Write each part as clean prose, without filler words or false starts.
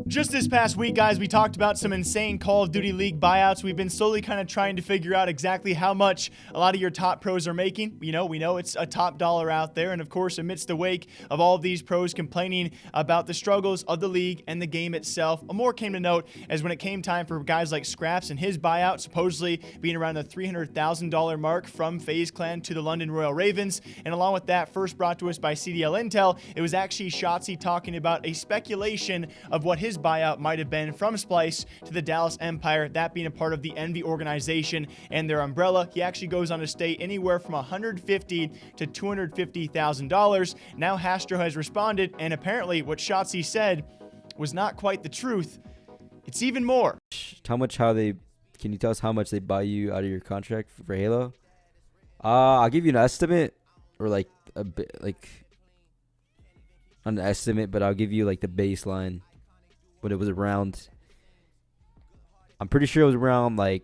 Just this past week, guys, we talked about some insane Call of Duty League buyouts. We've been slowly kind of trying to figure out exactly how much a lot of your top pros are making. We know it's a top dollar out there. And of course, amidst the wake of all of these pros complaining about the struggles of the league and the game itself, more came to note as when it came time for guys like Scraps and his buyout, supposedly being around the $300,000 mark from FaZe Clan to the London Royal Ravens. And along with that, first brought to us by CDL Intel, it was actually Shotzzy talking about a speculation of what his buyout might have been from Splice to the Dallas Empire, that being a part of the Envy organization and their umbrella. He actually goes on to state anywhere from $150,000 to $250,000. Now Hastr0 has responded, and apparently what Shotzzy said was not quite the truth. It's even more. Can you tell us how much they buy you out of your contract for Halo? I'll give you an estimate, or like a bit, like an estimate, but I'll give you like the baseline. But it was around, I'm pretty sure it was around like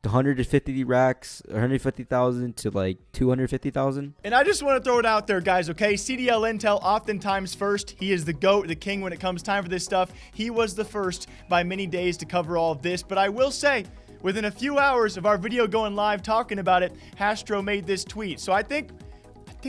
150 racks, 150,000 to like 250,000. And I just want to throw it out there, guys, okay? CDL Intel, oftentimes first. He is the GOAT, the king when it comes time for this stuff. He was the first by many days to cover all of this. But I will say, within a few hours of our video going live talking about it, Hastr0 made this tweet. So I think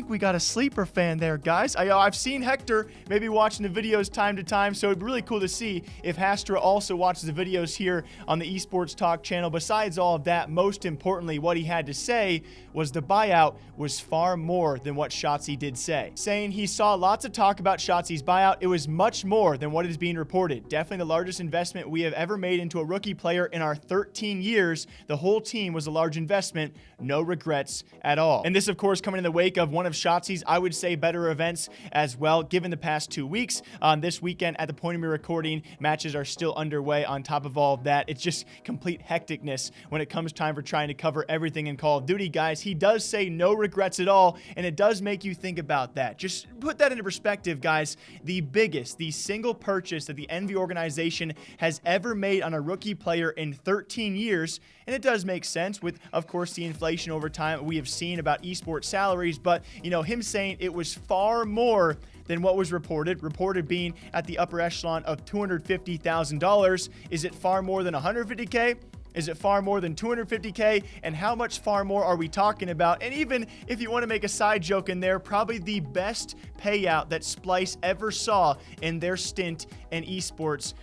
we got a sleeper fan there, guys. I've seen Hector maybe watching the videos time to time, so it'd be really cool to see if Hastr0 also watches the videos here on the Esports Talk channel. Besides all of that, most importantly, what he had to say was the buyout was far more than what Shotzzy did say. Saying he saw lots of talk about Shotzy's buyout, it was much more than what is being reported. Definitely the largest investment we have ever made into a rookie player in our 13 years. The whole team was a large investment, no regrets at all. And this, of course, coming in the wake of one of Shotzy's, I would say, better events as well, given the past 2 weeks. This weekend, at the point of me recording, matches are still underway. On top of all of that, it's just complete hecticness when it comes time for trying to cover everything in Call of Duty, guys. He does say no regrets at all, and it does make you think about that. Just put that into perspective, guys. The single purchase that the Envy organization has ever made on a rookie player in 13 years, and it does make sense with, of course, the inflation over time we have seen about esports salaries, but, him saying it was far more than what was reported being at the upper echelon of $250,000. Is it far more than $150K? Is it far more than $250K? And how much far more are we talking about? And even if you want to make a side joke in there, probably the best payout that Splice ever saw in their stint in esports.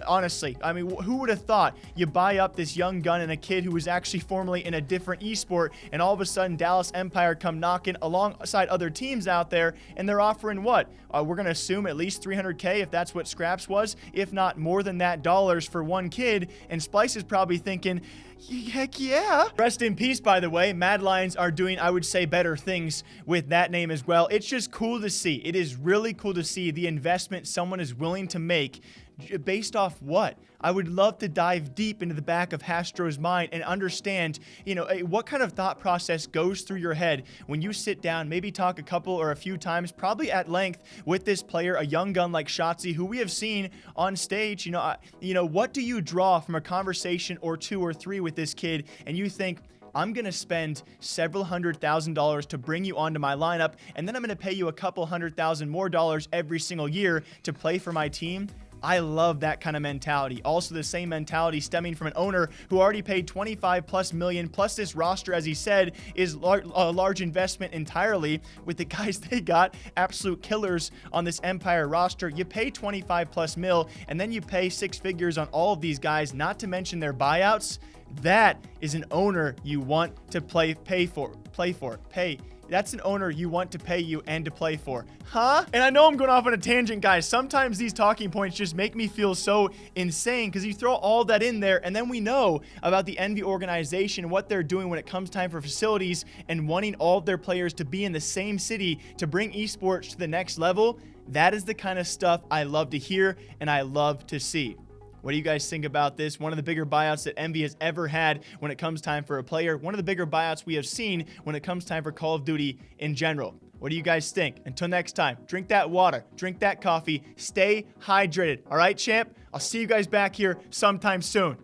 Honestly, I mean, who would have thought you buy up this young gun and a kid who was actually formerly in a different esport, and all of a sudden Dallas Empire come knocking alongside other teams out there, and they're offering what? We're going to assume at least $300K if that's what Scraps was, if not more than that dollars for one kid. And Splice is probably thinking, heck yeah. Rest in peace, by the way. Mad Lions are doing, I would say, better things with that name as well. It's just cool to see. It is really cool to see the investment someone is willing to make based off what? I would love to dive deep into the back of Hastr0's mind and understand, what kind of thought process goes through your head when you sit down, maybe talk a couple or a few times, probably at length, with this player, a young gun like Shotzzy, who we have seen on stage. What do you draw from a conversation or two or three with this kid, and you think, I'm going to spend several $100,000 to bring you onto my lineup, and then I'm going to pay you a couple $100,000 more every single year to play for my team? I love that kind of mentality. Also, the same mentality stemming from an owner who already paid $25+ million, plus this roster, as he said, is a large investment entirely with the guys they got, absolute killers on this Empire roster. You pay $25+ million, and then you pay six figures on all of these guys, not to mention their buyouts. That is an owner you want to pay. That's an owner you want to pay you and to play for. Huh? And I know I'm going off on a tangent, guys. Sometimes these talking points just make me feel so insane because you throw all that in there, and then we know about the Envy organization, what they're doing when it comes time for facilities and wanting all of their players to be in the same city to bring esports to the next level. That is the kind of stuff I love to hear and I love to see. What do you guys think about this? One of the bigger buyouts that Envy has ever had when it comes time for a player. One of the bigger buyouts we have seen when it comes time for Call of Duty in general. What do you guys think? Until next time, drink that water, drink that coffee, stay hydrated. All right, champ? I'll see you guys back here sometime soon.